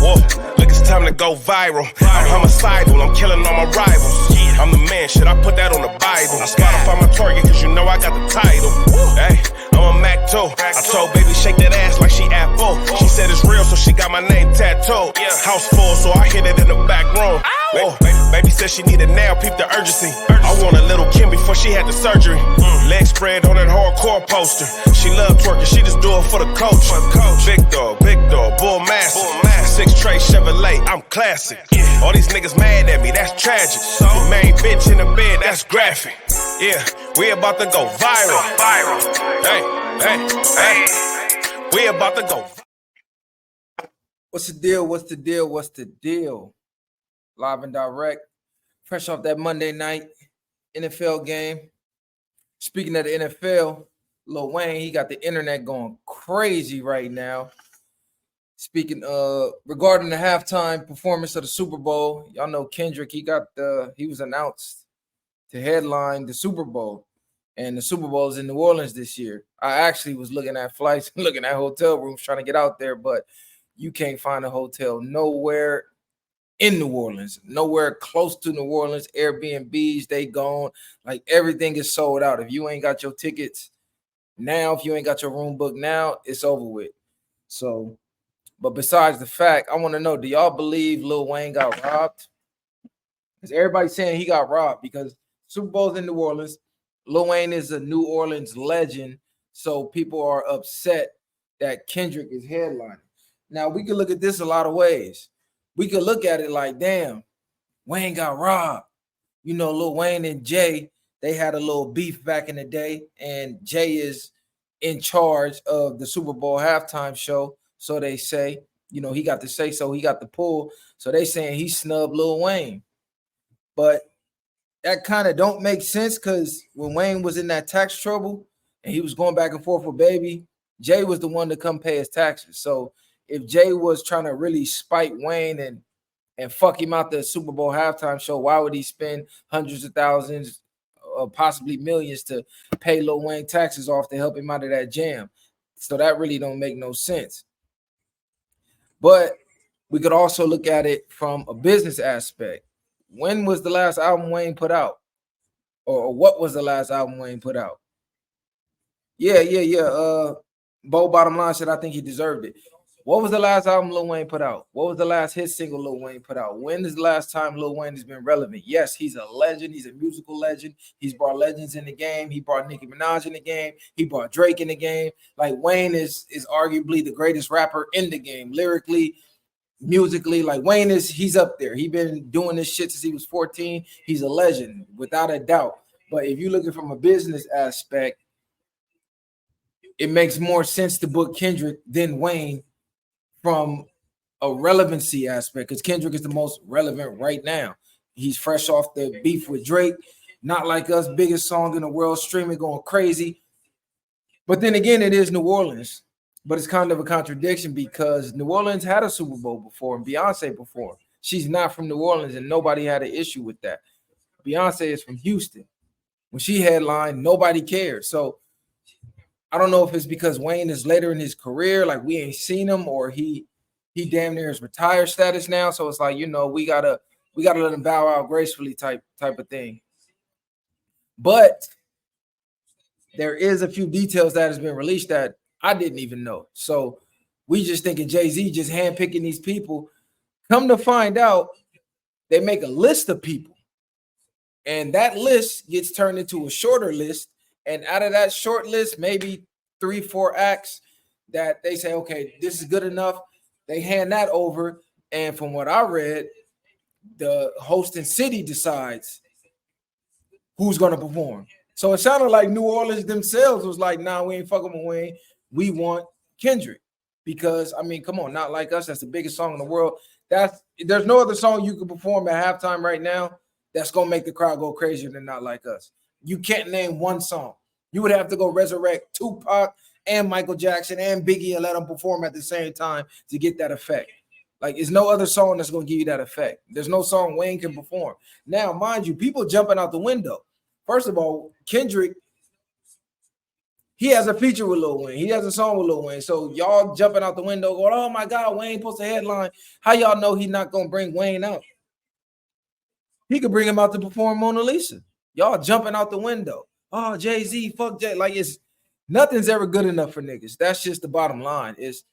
Whoa, look, it's time to go viral. I'm homicidal, I'm killing all my rivals. I'm the man, shit, I put that on the Bible. Spotify my target, cause you know I got the title. Hey, I'm a Mac 2. I told baby shake that ass like she Apple. She said it's real, so she got my name tattooed. House full, so I hit it in the back room. Whoa, baby said she needed now, peep the urgency. I want a little Kim before she had the surgery. Leg spread on that hardcore poster. She love twerking, she just do it for the coach. Big dog, bull massive. 6 tray Chevrolet, I'm classic. All these niggas mad at me, that's tragic. The main bitch in the bed, that's graphic. Yeah, we about to go viral. Hey, we about to go. What's the deal? Live and direct, fresh off that Monday night NFL game. Speaking of the NFL, Lil Wayne, he got the internet going crazy right now. Speaking regarding the halftime performance of the Super Bowl, y'all know Kendrick, he was announced to headline the Super Bowl, and the Super Bowl is in New Orleans this year. I actually was looking at flights, looking at hotel rooms, trying to get out there, but you can't find a hotel nowhere in New Orleans, nowhere close to New Orleans. Airbnbs, they gone. Like, everything is sold out. If you ain't got your tickets now, if you ain't got your room booked now, it's over with. So, but besides the fact, I want to know, do y'all believe Lil Wayne got robbed? Because everybody's saying he got robbed because Super Bowl's in New Orleans. Lil Wayne is a New Orleans legend, so people are upset that Kendrick is headlining. Now, we can look at this a lot of ways. We could look at it like, damn, Wayne got robbed. You know, Lil Wayne and Jay, they had a little beef back in the day, and Jay is in charge of the Super Bowl halftime show. So they say, you know, he got to say so, he got the pull. So they saying he snubbed Lil Wayne. But that kind of don't make sense because when Wayne was in that tax trouble and he was going back and forth with Baby, Jay was the one to come pay his taxes. So if Jay was trying to really spite Wayne and fuck him out the Super Bowl halftime show, why would he spend hundreds of thousands or possibly millions to pay Lil Wayne taxes off to help him out of that jam? So that really don't make no sense. But we could also look at it from a business aspect. When was the last album Wayne put out? Or what was the last album Wayne put out? Yeah. Bo Bottom Line said I think he deserved it. What was the last album Lil Wayne put out? What was the last hit single Lil Wayne put out? When is the last time Lil Wayne has been relevant? Yes, he's a legend. He's a musical legend. He's brought legends in the game. He brought Nicki Minaj in the game. He brought Drake in the game. Like, Wayne is arguably the greatest rapper in the game, lyrically, musically. Like, Wayne he's up there. He's been doing this shit since he was 14. He's a legend, without a doubt. But if you're looking from a business aspect, it makes more sense to book Kendrick than Wayne from a relevancy aspect, because Kendrick is the most relevant right now. He's fresh off the beef with Drake. Not Like Us, biggest song in the world, streaming, going crazy. But then again, it is New Orleans. But it's kind of a contradiction because New Orleans had a Super Bowl before and Beyonce performed. She's not from New Orleans and nobody had an issue with that. Beyonce is from Houston. When she headlined, nobody cared. So I don't know if it's because Wayne is later in his career, like we ain't seen him, or he damn near is retired status now. So it's like, you know, we gotta let him bow out gracefully type of thing. But there is a few details that has been released that I didn't even know. So we just thinking Jay-Z just handpicking these people. Come to find out, they make a list of people, and that list gets turned into a shorter list. And out of that short list, maybe 3-4 acts that they say, okay, this is good enough. They hand that over. And from what I read, the hosting city decides who's going to perform. So it sounded like New Orleans themselves was like, nah, we ain't fucking with Wayne. We want Kendrick. Because, I mean, come on, Not Like Us. That's the biggest song in the world. There's no other song you can perform at halftime right now that's going to make the crowd go crazier than Not Like Us. You can't name one song. You would have to go resurrect Tupac and Michael Jackson and Biggie and let them perform at the same time to get that effect. Like, there's no other song that's going to give you that effect. There's no song Wayne can perform. Now, mind you, people jumping out the window. First of all, Kendrick, he has a feature with Lil Wayne. He has a song with Lil Wayne. So y'all jumping out the window going, oh my God, Wayne posts a headline. How y'all know he's not going to bring Wayne out? He could bring him out to perform Mona Lisa. Y'all jumping out the window. Oh, Jay-Z, fuck Jay. Like, it's nothing's ever good enough for niggas. That's just the bottom line. Is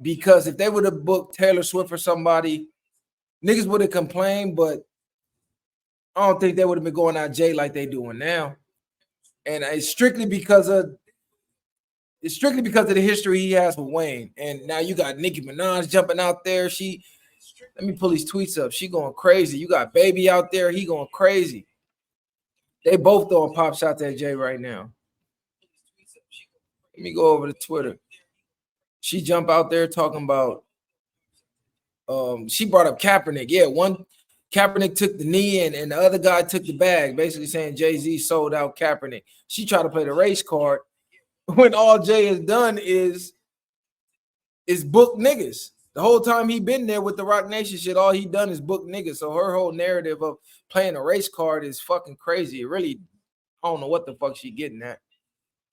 because if they would have booked Taylor Swift or somebody, niggas would have complained, but I don't think they would have been going out Jay like they doing now. And it's strictly because of the history he has with Wayne. And now you got Nicki Minaj jumping out there. Let me pull these tweets up. She going crazy. You got Baby out there. He going crazy. They both throwing pop shots at Jay right now. Let me go over to Twitter. She jump out there talking about she brought up Kaepernick. Yeah, one Kaepernick took the knee and the other guy took the bag, basically saying Jay-Z sold out Kaepernick. She tried to play the race card when all Jay has done is book niggas. The whole time he been there with the Rock Nation shit, all he done is book niggas. So her whole narrative of playing a race card is fucking crazy. It really, I don't know what the fuck she getting at.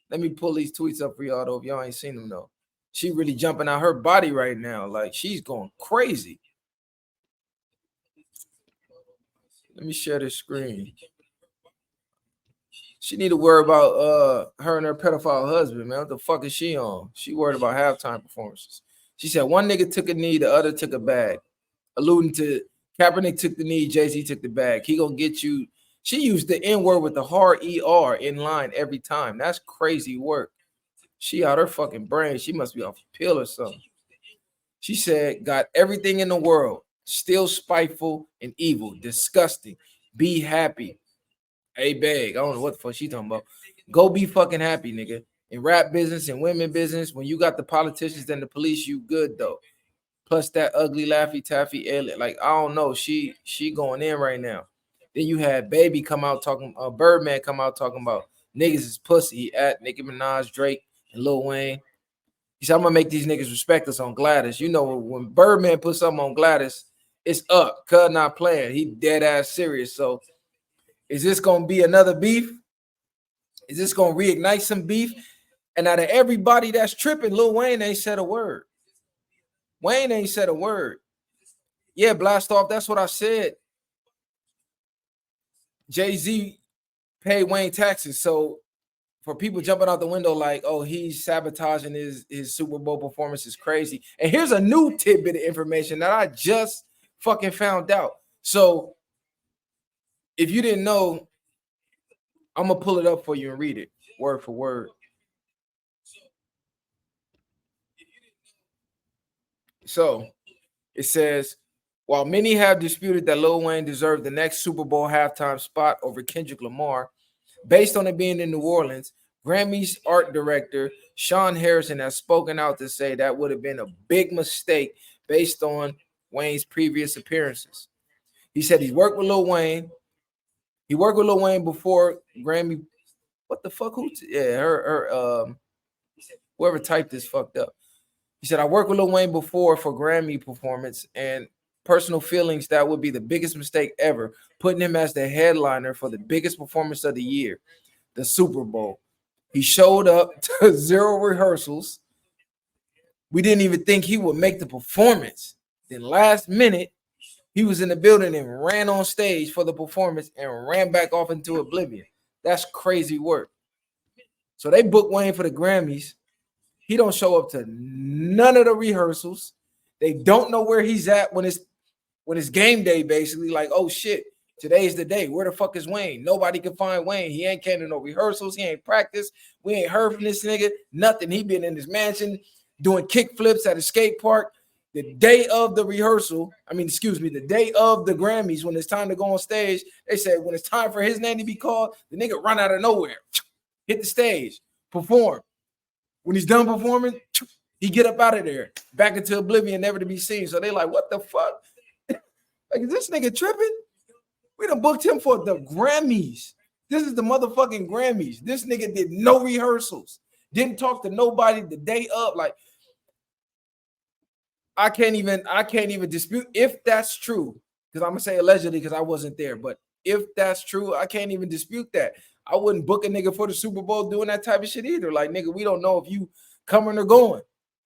Let me pull these tweets up for y'all though, if y'all ain't seen them though. She really jumping out her body right now. Like, she's going crazy. Let me share this screen. She need to worry about her and her pedophile husband, man. What the fuck is she on? She worried about halftime performances. She said one nigga took a knee, the other took a bag. Alluding to Kaepernick took the knee, Jay-Z took the bag. He gonna get you. She used the N-word with the hard ER in line every time. That's crazy work. She out her fucking brain. She must be off a pill or something. She said, got everything in the world. Still spiteful and evil. Disgusting. Be happy. Hey, bag. I don't know what the fuck she talking about. Go be fucking happy, nigga. In rap business and women business, when you got the politicians and the police, you good though. Plus that ugly Laffy Taffy alien. Like, I don't know. She going in right now. Then you had Baby come out talking, Birdman come out talking about niggas is pussy. He at Nicki Minaj, Drake, and Lil Wayne. He said, I'm gonna make these niggas respect us on Gladys. You know, when Birdman puts something on Gladys, it's up. Cuz not playing. He dead ass serious. So is this gonna be another beef? Is this gonna reignite some beef? And out of everybody that's tripping, Lil Wayne ain't said a word. Wayne ain't said a word. Yeah, blast off. That's what I said. Jay-Z paid Wayne taxes. So for people jumping out the window like, oh, he's sabotaging his Super Bowl performance is crazy. And here's a new tidbit of information that I just fucking found out. So if you didn't know, I'm going to pull it up for you and read it word for word. So it says, while many have disputed that Lil Wayne deserved the next Super Bowl halftime spot over Kendrick Lamar, based on it being in New Orleans, Grammy's art director, Sean Harrison, has spoken out to say that would have been a big mistake based on Wayne's previous appearances. He said he's worked with Lil Wayne. He worked with Lil Wayne before Grammy. What the fuck? Whoever typed this fucked up. He said, I worked with Lil Wayne before for Grammy performance, and personal feelings, that would be the biggest mistake ever, putting him as the headliner for the biggest performance of the year, the Super Bowl. He showed up to 0 rehearsals. We didn't even think he would make the performance. Then last minute, he was in the building and ran on stage for the performance and ran back off into oblivion. That's crazy work. So they booked Wayne for the Grammys. He don't show up to none of the rehearsals. They don't know where he's at when it's game day, basically. Like, oh shit, today's the day. Where the fuck is Wayne? Nobody can find Wayne. He ain't came to no rehearsals. He ain't practiced. We ain't heard from this nigga. Nothing. He been in his mansion doing kick flips at a skate park. The day of the rehearsal, the day of the Grammys, when it's time to go on stage, they said when it's time for his name to be called, the nigga run out of nowhere, hit the stage, perform. When he's done performing, he get up out of there, back into oblivion, never to be seen. So they like, what the fuck? Like, is this nigga tripping? We done booked him for the Grammys. This is the motherfucking Grammys. This nigga did no rehearsals, didn't talk to nobody the day of. Like, I can't even dispute if that's true, because I'm gonna say allegedly because I wasn't there. But if that's true, I can't even dispute that. I wouldn't book a nigga for the Super Bowl doing that type of shit either. Like, nigga, we don't know if you coming or going.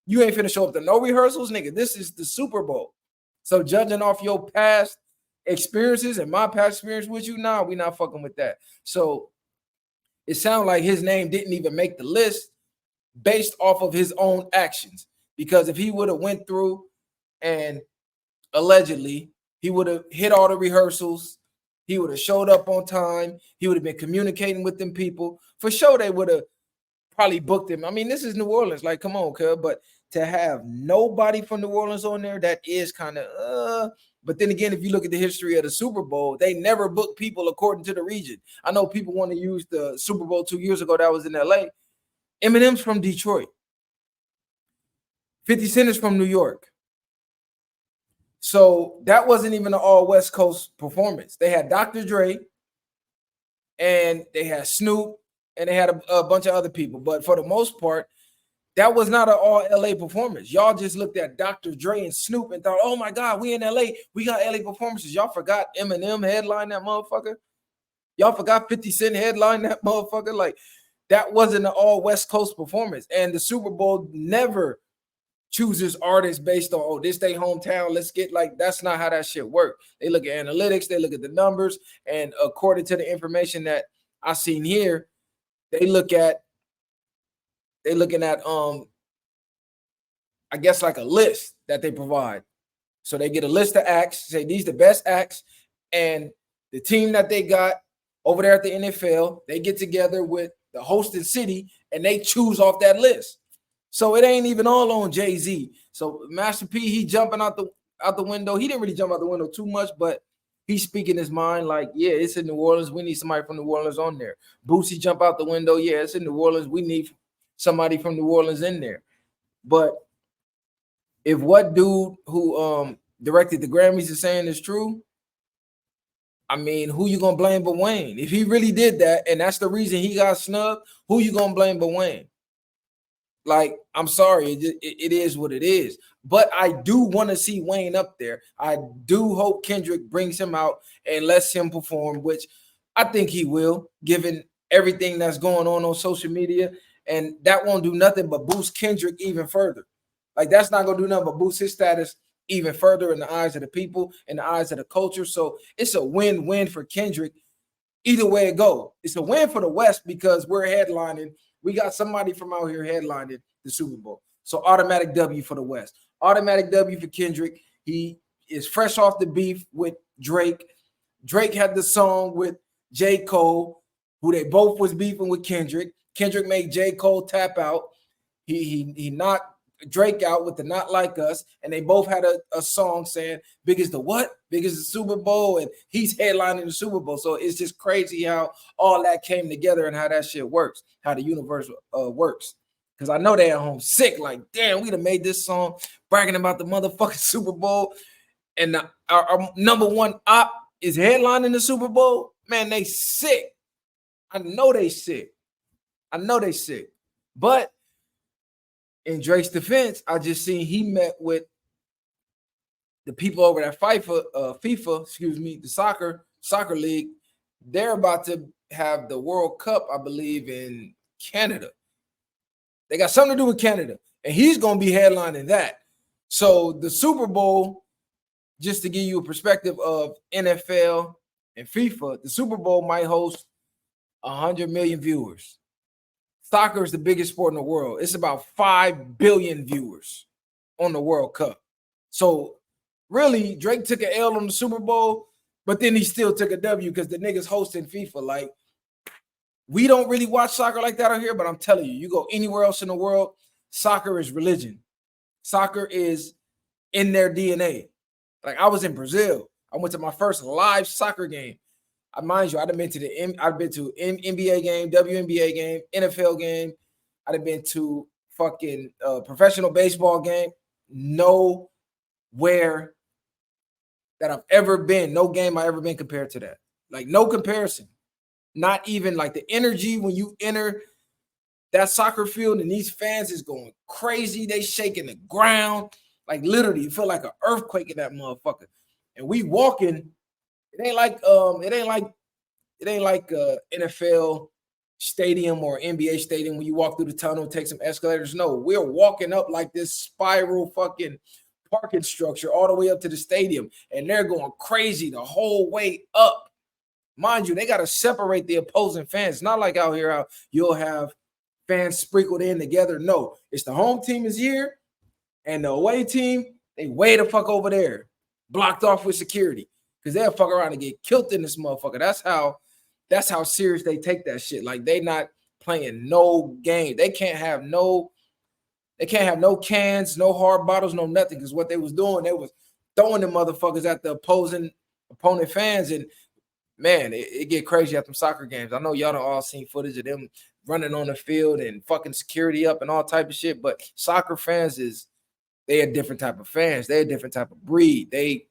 You ain't finna show up to no rehearsals, nigga. This is the Super Bowl. So judging off your past experiences and my past experience with you, nah, we not fucking with that. So it sounds like his name didn't even make the list based off of his own actions. Because if he would have went through and allegedly he would have hit all the rehearsals, he would have showed up on time, he would have been communicating with them people, for sure they would have probably booked him. I mean, this is New Orleans. Like, come on, cuz. But to have nobody from New Orleans on there, that is kind of But then again, if you look at the history of the Super Bowl, they never book people according to the region. I know people want to use the Super Bowl 2 years ago that was in LA. Eminem's from Detroit. 50 Cent is from New York. So that wasn't even an all West Coast performance. They had Dr. Dre and they had Snoop and they had a bunch of other people. But for the most part, that was not an all LA performance. Y'all just looked at Dr. Dre and Snoop and thought, oh my God, we in LA. We got LA performances. Y'all forgot Eminem headline that motherfucker. Y'all forgot 50 Cent headline that motherfucker. Like, that wasn't an all West Coast performance. And the Super Bowl never chooses artists based on, oh, this they hometown, let's get, like, that's not how that shit works. They look at analytics, they look at the numbers, and according to the information that I seen here, they're looking at I guess like a list that they provide. So they get a list of acts, say these the best acts, and the team that they got over there at the NFL, they get together with the hosting city and they choose off that list. So it ain't even all on Jay-Z. So Master P, he jumping out the window. He didn't really jump out the window too much, but he's speaking his mind like, yeah, it's in New Orleans. We need somebody from New Orleans on there. Boosie jump out the window. Yeah, it's in New Orleans. We need somebody from New Orleans in there. But if what dude who directed the Grammys is saying is true, I mean, who you gonna blame but Wayne? If he really did that, and that's the reason he got snubbed, who you gonna blame but Wayne? Like, I'm sorry, it is what it is. But I do want to see Wayne up there. I do hope Kendrick brings him out and lets him perform, which I think he will, given everything that's going on social media. And that won't do nothing but boost Kendrick even further. Like, that's not going to do nothing but boost his status even further in the eyes of the people, in the eyes of the culture. So it's a win-win for Kendrick. Either way it go. It's a win for the West because we're headlining. We got somebody from out here headlining the Super Bowl. So automatic W for the West. Automatic W for Kendrick. He is fresh off the beef with Drake. Drake had the song with J. Cole, who they both was beefing with Kendrick. Kendrick made J. Cole tap out. He knocked Drake out with the Not Like Us, and they both had a song saying big as the what? Big as the Super Bowl, and he's headlining the Super Bowl. So it's just crazy how all that came together and how that shit works, how the universe works. Because I know they at home sick, like, damn, we'd have made this song bragging about the motherfucking Super Bowl, and our number one op is headlining the Super Bowl. Man, they sick. I know they sick. But in Drake's defense, I just seen he met with the people over at FIFA, the soccer league. They're about to have the World Cup, I believe, in Canada. They got something to do with Canada, and he's going to be headlining that. So the Super Bowl, just to give you a perspective of NFL and FIFA, the Super Bowl might host 100 million viewers. Soccer is the biggest sport in the world. It's about 5 billion viewers on the World Cup. So really, Drake took an L on the Super Bowl, but then he still took a W because the niggas hosting FIFA. Like, we don't really watch soccer like that out here, but I'm telling you, you go anywhere else in the world, soccer is religion. Soccer is in their DNA. Like, I was in Brazil. I went to my first live soccer game. Mind you, I've been to NBA game, WNBA game, NFL game. I've been to fucking professional baseball game. Nowhere that I've ever been, no game I've ever been compared to that. Like, no comparison. Not even like the energy when you enter that soccer field and these fans is going crazy. They shaking the ground. Like, literally, you feel like an earthquake in that motherfucker. And we walking It ain't like NFL stadium or NBA stadium when you walk through the tunnel, take some escalators. No, we're walking up like this spiral fucking parking structure all the way up to the stadium, and they're going crazy the whole way up. Mind you, they got to separate the opposing fans. It's not like out here how you'll have fans sprinkled in together. No, it's the home team is here, and the away team, they way the fuck over there, blocked off with security, because they'll fuck around and get killed in this motherfucker. That's how serious they take that shit. Like, they not playing no game. They can't have no cans, no hard bottles, no nothing. Because what they was doing, they was throwing them motherfuckers at the opponent fans. And man, it get crazy at them soccer games. I know y'all done all seen footage of them running on the field and fucking security up and all type of shit. But soccer fans they a different type of fans. They a different type of breed. They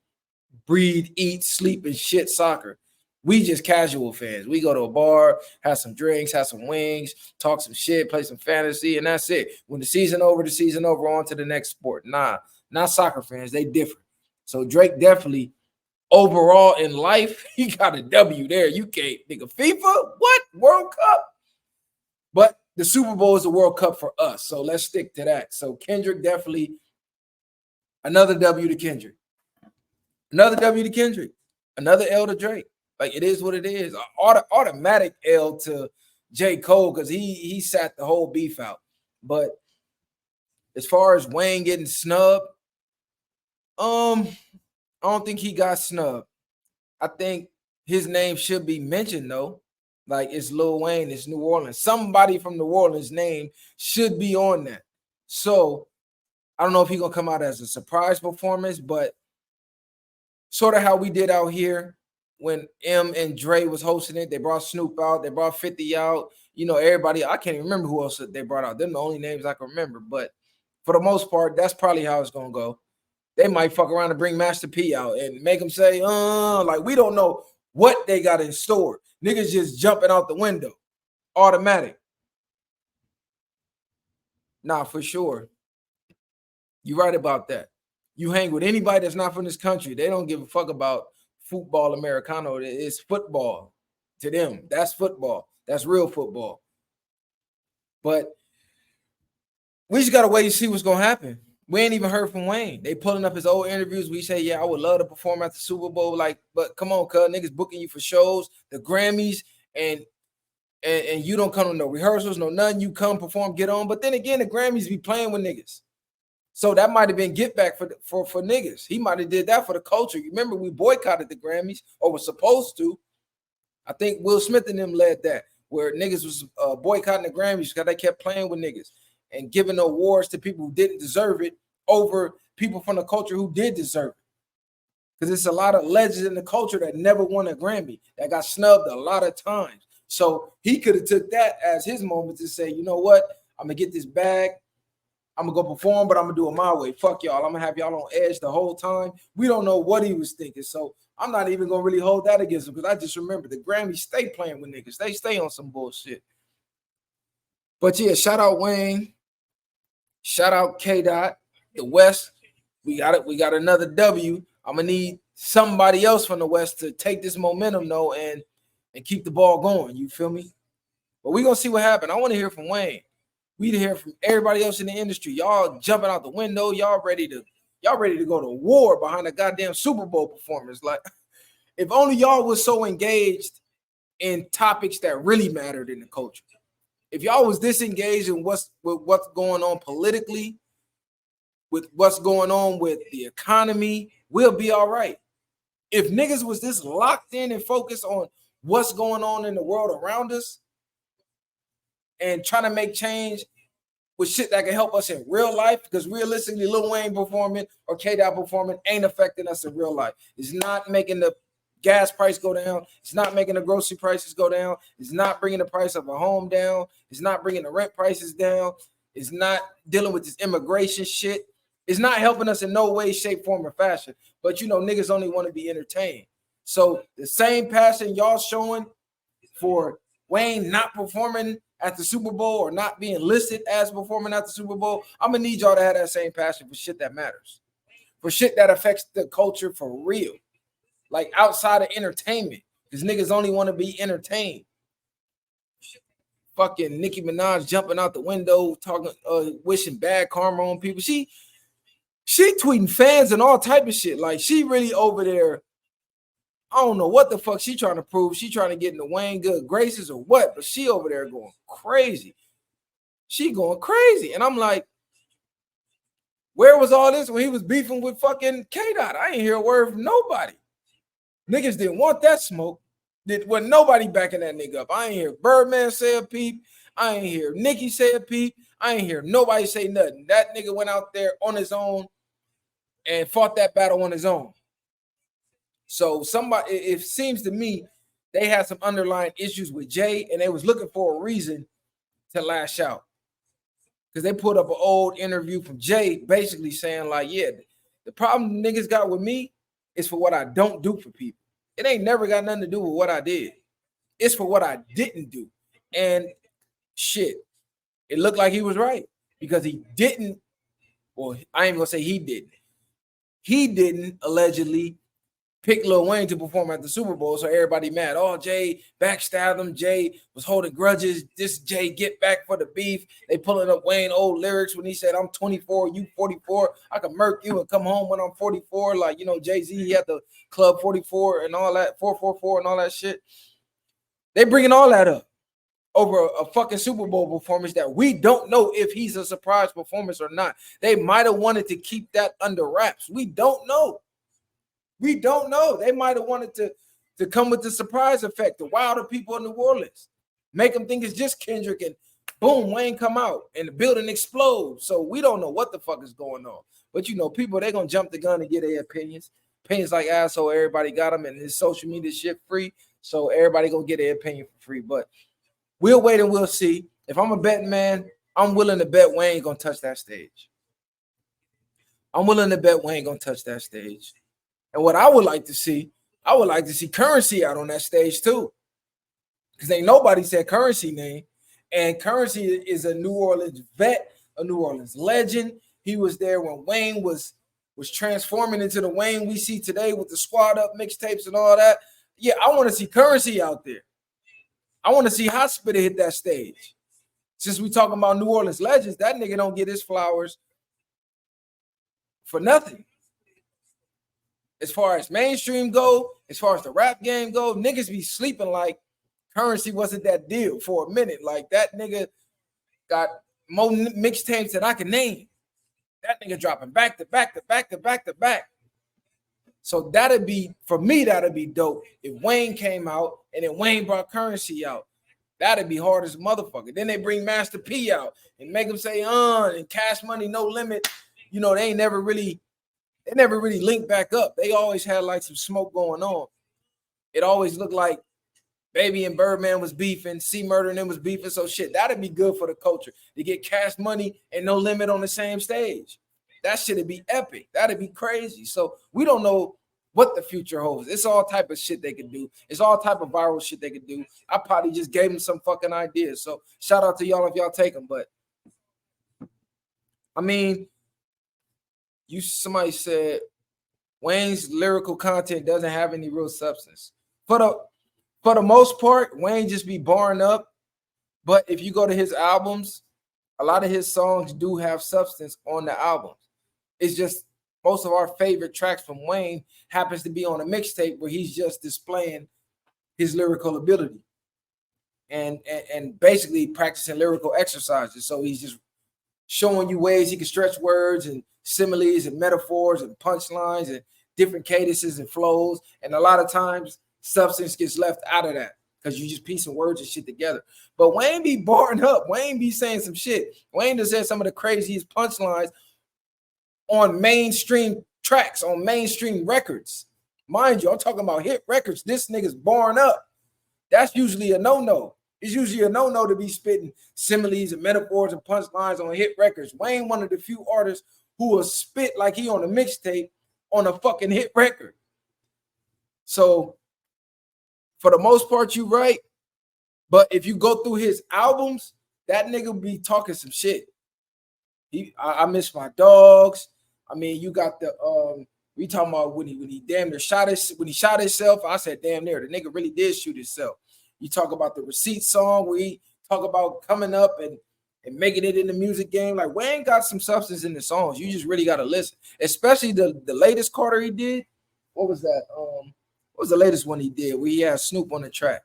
breathe, eat, sleep, and shit soccer. We just casual fans. We go to a bar, have some drinks, have some wings, talk some shit, play some fantasy, and that's it. When the season over, on to the next sport. Nah, not soccer fans. They different. So Drake definitely, overall in life, he got a W there. You can't think of FIFA? What? World Cup? But the Super Bowl is the World Cup for us. So let's stick to that. So Kendrick definitely, another W to Kendrick. Another W to Kendrick. Another L to Drake. Like, it is what it is. Automatic L to J. Cole, because he sat the whole beef out. But as far as Wayne getting snubbed, I don't think he got snubbed. I think his name should be mentioned, though. Like, it's Lil Wayne, it's New Orleans. Somebody from New Orleans' name should be on that. So I don't know if he's going to come out as a surprise performance, but sort of how we did out here when M and Dre was hosting it. They brought Snoop out. They brought 50 out. You know, everybody. I can't even remember who else they brought out. Them the only names I can remember. But for the most part, that's probably how it's going to go. They might fuck around and bring Master P out and make him say, like, we don't know what they got in store. Niggas just jumping out the window. Automatic. Nah, for sure. You're right about that. You hang with anybody that's not from this country, they don't give a fuck about football Americano. It's football to them. That's football. That's real football. But we just gotta wait and see what's gonna happen. We ain't even heard from Wayne. They pulling up his old interviews. We say, yeah, I would love to perform at the Super Bowl. Like, but come on, cuz niggas booking you for shows, the Grammys, and you don't come to no rehearsals, no nothing. You come perform, get on. But then again, the Grammys be playing with niggas. So that might have been get back for niggas. He might have did that for the culture. You remember we boycotted the Grammys, or was supposed to. I think Will Smith and them led that, where niggas was boycotting the Grammys because they kept playing with niggas and giving awards to people who didn't deserve it over people from the culture who did deserve it. Because it's a lot of legends in the culture that never won a Grammy, that got snubbed a lot of times. So he could have took that as his moment to say, you know what, I'm going to get this bag. I'm going to go perform, but I'm going to do it my way. Fuck y'all. I'm going to have y'all on edge the whole time. We don't know what he was thinking. So I'm not even going to really hold that against him, because I just remember the Grammys stay playing with niggas. They stay on some bullshit. But yeah, shout out Wayne. Shout out K-Dot. The West. We got it. We got another W. I'm going to need somebody else from the West to take this momentum, though, and keep the ball going. You feel me? But we're going to see what happens. I want to hear from Wayne. We to hear from everybody else in the industry. Y'all jumping out the window. Y'all ready to go to war behind a goddamn Super Bowl performance. Like, if only y'all was so engaged in topics that really mattered in the culture. If y'all was disengaged in what's going on politically, with what's going on with the economy, we'll be all right. If niggas was this locked in and focused on what's going on in the world around us and trying to make change with shit that can help us in real life, because realistically, Lil Wayne performing or K-Dot performing ain't affecting us in real life. It's not making the gas price go down. It's not making the grocery prices go down. It's not bringing the price of a home down. It's not bringing the rent prices down. It's not dealing with this immigration shit. It's not helping us in no way, shape, form, or fashion. But, you know, niggas only want to be entertained. So the same passion y'all showing for Wayne not performing at the Super Bowl or not being listed as performing at the Super Bowl, I'm going to need y'all to have that same passion for shit that matters, for shit that affects the culture for real. like outside of entertainment, because niggas only want to be entertained. Fucking Nicki Minaj jumping out the window, talking, wishing bad karma on people. She tweeting fans and all type of shit. Like, she really over there. I don't know what the fuck she trying to prove. She trying to get in the Wayne good graces or what, but she over there going crazy. She going crazy. And I'm like, where was all this when he was beefing with fucking K-Dot? I ain't hear a word from nobody. Niggas didn't want that smoke. Wasn't nobody backing that nigga up. I ain't hear Birdman say a peep. I ain't hear Nicki say a peep. I ain't hear nobody say nothing. That nigga went out there on his own and fought that battle on his own. So somebody, it seems to me, they had some underlying issues with Jay, and they was looking for a reason to lash out. Because they put up an old interview from Jay basically saying like, yeah, the problem niggas got with me is for what I don't do for people. It ain't never got nothing to do with what I did. It's for what I didn't do. And shit, it looked like he was right because he didn't, well, I ain't gonna say he didn't. He didn't allegedly pick Lil Wayne to perform at the Super Bowl, so everybody mad. Oh, Jay backstabbed him. Jay was holding grudges. This Jay get back for the beef. They pulling up Wayne old lyrics when he said, I'm 24, you 44. I can murk you and come home when I'm 44. Like, you know, Jay-Z, he had the Club 44 and all that, 444 and all that shit. They bringing all that up over a fucking Super Bowl performance that we don't know if he's a surprise performance or not. They might have wanted to keep that under wraps. We don't know. We don't know. They might have wanted to come with the surprise effect, to wow the people in New Orleans, make them think it's just Kendrick, and boom, Wayne come out and the building explodes. So we don't know what the fuck is going on. But you know, people, they're gonna jump the gun and get their opinions. Opinions like asshole, everybody got them, and his social media shit free. So everybody gonna get their opinion for free. But we'll wait and we'll see. If I'm a betting man, I'm willing to bet Wayne gonna touch that stage. I'm willing to bet Wayne gonna touch that stage. And what I would like to see Currency out on that stage too. Because ain't nobody said Currency name. And Currency is a New Orleans vet, a New Orleans legend. He was there when Wayne was transforming into the Wayne we see today with the Squad Up mixtapes and all that. Yeah, I want to see Currency out there. I want to see Hospital hit that stage. Since we talking about New Orleans legends, that nigga don't get his flowers for nothing. As far as mainstream go, as far as the rap game go, niggas be sleeping like Currency wasn't that deal for a minute. Like, that nigga got more mixtapes that I can name. That nigga dropping back to back to back to back to back. So that'd be, for me, that'd be dope if Wayne came out and then Wayne brought Currency out. That'd be hard as a motherfucker. Then they bring Master P out and make him say, and Cash Money, No Limit. You know, they never really linked back up. They always had like some smoke going on. It always looked like Baby and Birdman was beefing, C Murder and them was beefing. So shit, that'd be good for the culture to get Cash Money and No Limit on the same stage. That shit'd be epic. That'd be crazy. So we don't know what the future holds. It's all type of shit they could do. It's all type of viral shit they could do. I probably just gave them some fucking ideas. So shout out to y'all if y'all take them. But I mean, somebody said Wayne's lyrical content doesn't have any real substance. For the most part, Wayne just be barring up. But if you go to his albums, a lot of his songs do have substance on the albums. It's just most of our favorite tracks from Wayne happens to be on a mixtape where he's just displaying his lyrical ability and basically practicing lyrical exercises. So he's just showing you ways he can stretch words and similes and metaphors and punchlines and different cadences and flows. And a lot of times substance gets left out of that because you just piecing words and shit together. But Wayne be barring up. Wayne be saying some shit. Wayne just said some of the craziest punchlines on mainstream tracks, on mainstream records. Mind you, I'm talking about hit records. This nigga's barring up. That's usually a no-no. It's usually a no-no to be spitting similes and metaphors and punchlines on hit records. Wayne, one of the few artists who will spit like he on a mixtape on a fucking hit record. So for the most part, you right. But if you go through his albums, that nigga be talking some shit. I miss my dogs. I mean, you got the We talking about when he damn near shot himself. I said, damn near, the nigga really did shoot himself. You talk about the Receipt song where he talk about coming up and making it in the music game. Like, Wayne got some substance in the songs. You just really got to listen. Especially the latest Carter he did. What was that? What was the latest one he did where he had Snoop on the track?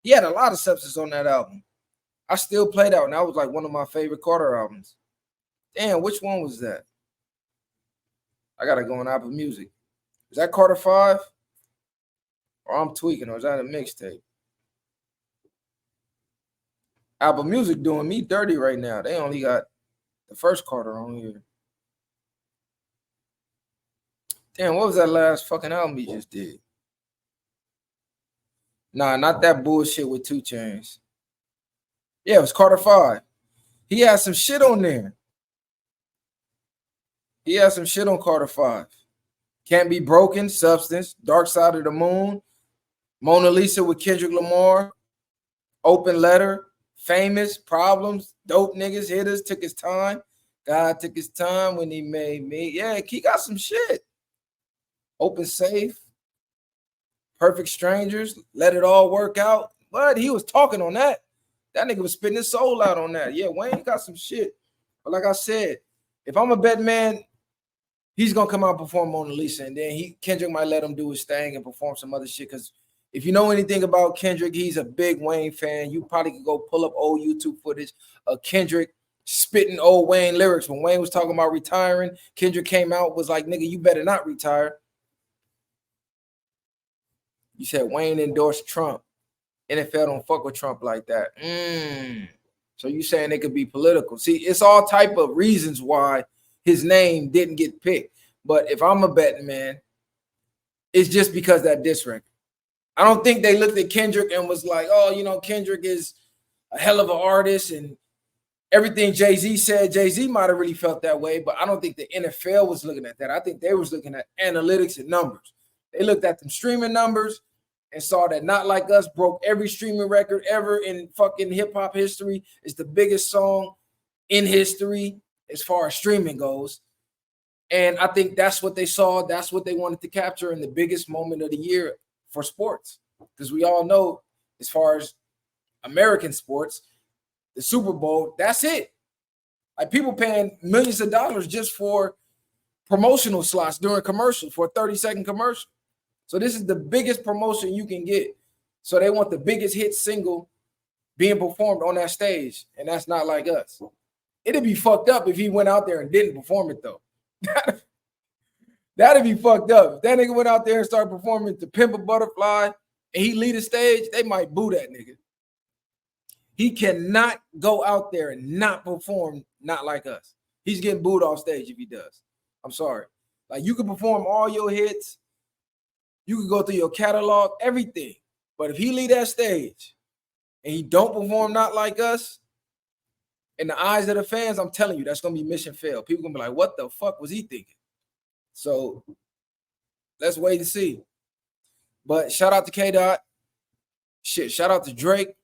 He had a lot of substance on that album. I still play that one. That was like one of my favorite Carter albums. Damn, which one was that? I got to go on Apple Music. Is that Carter 5? Or I'm tweaking, or is that a mixtape? Apple Music doing me dirty right now. They only got the first Carter on here. Damn, what was that last fucking album he just did? Nah, not that bullshit with 2 Chainz. Yeah, it was Carter 5. He had some shit on there. He had some shit on Carter 5. Can't Be Broken, Substance, Dark Side of the Moon, Mona Lisa with Kendrick Lamar, Open Letter, Famous, Problems, Dope Niggas, Hitters, Took His Time. God took his time when he made me. Yeah, he got some shit. Open Safe, Perfect Strangers, Let It All Work Out. But he was talking on that. That nigga was spitting his soul out on that. Yeah, Wayne got some shit. But like I said, if I'm a bet man, he's gonna come out and perform Mona Lisa, and then Kendrick might let him do his thing and perform some other shit. Because if you know anything about Kendrick, he's a big Wayne fan. You probably could go pull up old YouTube footage of Kendrick spitting old Wayne lyrics. When Wayne was talking about retiring, Kendrick came out, was like, nigga, you better not retire. You said Wayne endorsed Trump. NFL don't fuck with Trump like that. So you saying it could be political. See, it's all type of reasons why his name didn't get picked. But if I'm a betting man, it's just because that diss record. I don't think they looked at Kendrick and was like, oh, you know, Kendrick is a hell of an artist and everything Jay-Z said. Jay-Z might have really felt that way, but I don't think the NFL was looking at that. I think they was looking at analytics and numbers. They looked at them streaming numbers and saw that Not Like Us broke every streaming record ever in fucking hip-hop history. It's the biggest song in history as far as streaming goes. And I think that's what they saw. That's what they wanted to capture in the biggest moment of the year for sports. Because we all know, as far as American sports, the Super Bowl, that's it. Like, people paying millions of dollars just for promotional slots during commercials, for a 30-second commercial. So this is the biggest promotion you can get. So they want the biggest hit single being performed on that stage, and that's Not Like Us. It'd be fucked up if he went out there and didn't perform it, though. That'd be fucked up. If that nigga went out there and started performing To Pimp a Butterfly and he lead a stage, they might boo that nigga. He cannot go out there and not perform Not Like Us. He's getting booed off stage if he does. I'm sorry. Like, you can perform all your hits. You can go through your catalog, everything. But if he lead that stage and he don't perform Not Like Us, in the eyes of the fans, I'm telling you, that's going to be mission failed. People going to be like, what the fuck was he thinking? So let's wait and see. But shout out to K-Dot. Shit, shout out to Drake.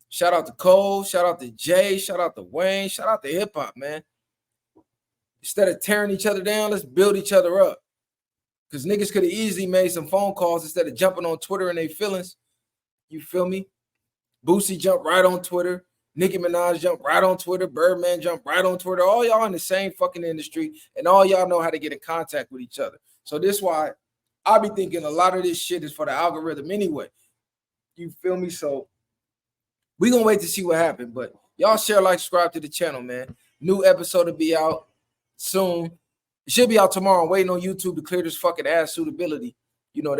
Shout out to Cole. Shout out to Jay. Shout out to Wayne. Shout out to hip-hop, man. Instead of tearing each other down, let's build each other up. Because niggas could have easily made some phone calls instead of jumping on Twitter and their feelings. You feel me? Boosie jumped right on Twitter. Nicki Minaj jumped right on Twitter. Birdman jumped right on Twitter. All y'all in the same fucking industry, and all y'all know how to get in contact with each other. So this is why I be thinking a lot of this shit is for the algorithm anyway. You feel me? So we gonna wait to see what happens. But y'all share, like, subscribe to the channel, man. New episode will be out soon. It should be out tomorrow. I'm waiting on YouTube to clear this fucking ass suitability. You know,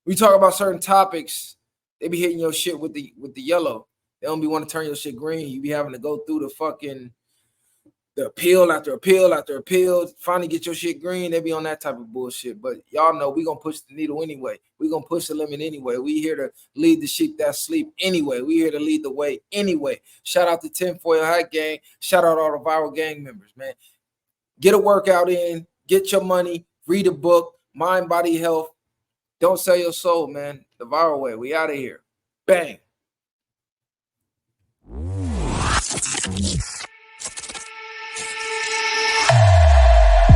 we talk about certain topics. They be hitting your shit with the yellow. They don't be want to turn your shit green. You be having to go through the appeal after appeal after appeal. Finally get your shit green. They be on that type of bullshit. But y'all know we gonna push the needle anyway. We gonna push the limit anyway. We here to lead the sheep that sleep anyway. We here to lead the way anyway. Shout out to Tinfoil Hat Gang. Shout out all the Viral Gang members, man. Get a workout in. Get your money. Read a book. Mind, body, health. Don't sell your soul, man. The Viral Way. We out of here. Bang.